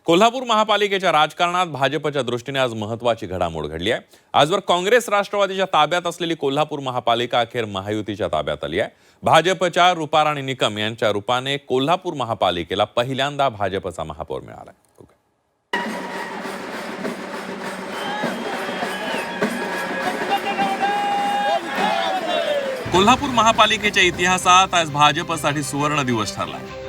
कोल्हापूर महापालिकेच्या राजकारणात भाजपच्या दृष्टीने आज महत्त्वाची घडामोड घडली आहे। आजवर काँग्रेस राष्ट्रवादीच्या ताब्यात असलेली कोल्हापूर महापालिका अखेर महायुतीच्या ताब्यात आली आहे। भाजपच्या रुपाराणी निकम यांच्या रूपाने कोल्हापूर महापालिकेला पहिल्यांदा भाजपचा महापौर मिळाला आहे। कोल्हापूर महापालिकेच्या इतिहासात आज भाजपसाठी सुवर्ण दिवस ठरला आहे,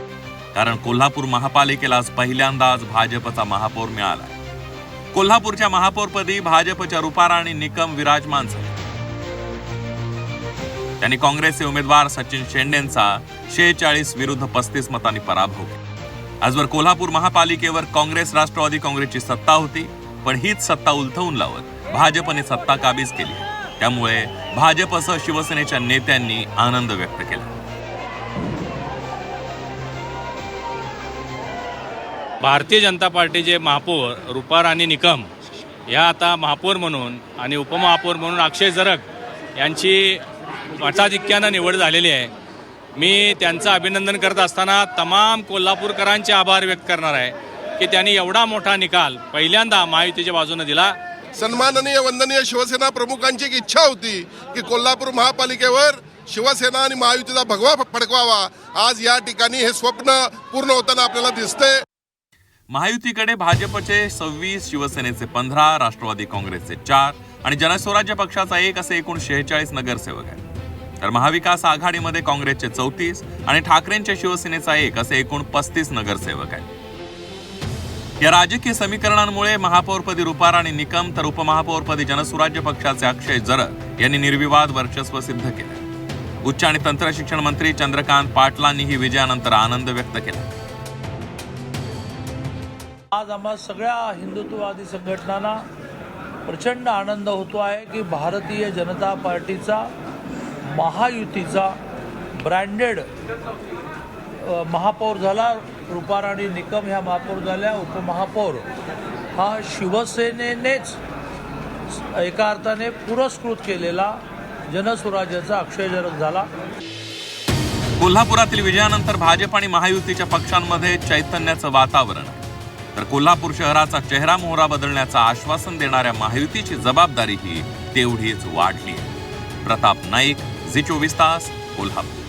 कारण कोल्हापूर महापालिकेला आज पहिल्यांदाच भाजपचा महापौर मिळाला आहे। कोल्हापूरच्या महापौरपदी भाजपच्या रुपाराणी निकम विराजमान झाले। त्यांनी काँग्रेसचे उमेदवार सचिन शेंडेंचा 46 विरुद्ध 35 मतांनी पराभव केला। आजवर कोल्हापूर महापालिकेवर काँग्रेस राष्ट्रवादी काँग्रेसची सत्ता होती, पण हीच सत्ता उलथवून लावत भाजपने सत्ता काबीज केली। त्यामुळे भाजपसह शिवसेनेच्या नेत्यांनी आनंद व्यक्त केला। भारतीय जनता पार्टीचे महापौर रुपाराणी निकम या आता महापौर म्हणून आणि उपमहापौर म्हणून अक्षय जरग यांची मताधिक्यानं निवड झालेली आहे। मी त्यांचं अभिनंदन करत असताना तमाम कोल्हापूरकरांचे आभार व्यक्त करणार आहे की त्यांनी एवढा मोठा निकाल पहिल्यांदा महायुतीच्या बाजूने दिला। सन्माननीय वंदनीय शिवसेना प्रमुखांची एक इच्छा होती की कोल्हापूर महापालिकेवर शिवसेना आणि महायुतीचा भगवा फडकवावा। आज या ठिकाणी हे स्वप्न पूर्ण होताना आपल्याला दिसतंय। महायुतीकडे भाजपचे 26, शिवसेनेचे 15, राष्ट्रवादी काँग्रेसचे 4 आणि जनस्वराज्य पक्षाचा 1 असे एकूण 46 नगरसेवक आहेत। तर महाविकास आघाडीमध्ये काँग्रेसचे 34 आणि ठाकरेंच्या शिवसेनेचा 1 असे एकूण 35 नगरसेवक आहेत। या राजकीय समीकरणांमुळे महापौरपदी रुपाराणी निकम तर उपमहापौरपदी जनसुराज्य पक्षाचे अक्षय जरग यांनी निर्विवाद वर्चस्व सिद्ध केले। उच्च आणि तंत्र शिक्षण मंत्री चंद्रकांत पाटलांनीही विजयानंतर आनंद व्यक्त केला। आज आम्हा सगळ्या हिंदुत्ववादी संघटनांना प्रचंड आनंद होतो आहे की भारतीय जनता पार्टीचा महायुतीचा ब्रँडेड महापौर झाला। रुपाराणी निकम ह्या महापौर झाल्या। उपमहापौर हा शिवसेनेनेच एका अर्थाने पुरस्कृत केलेला जनसुराज्याचा अक्षय जरग झाला। कोल्हापुरातील विजयानंतर भाजप आणि महायुतीच्या पक्षांमध्ये चैतन्याचं वातावरण आहे। तर कोल्हापूर शहराचा चेहरा मोहरा बदलण्याचं आश्वासन देणाऱ्या महायुतीची जबाबदारीही तेवढीच वाढली आहे। प्रताप नाईक, झी 24 तास, कोल्हापूर।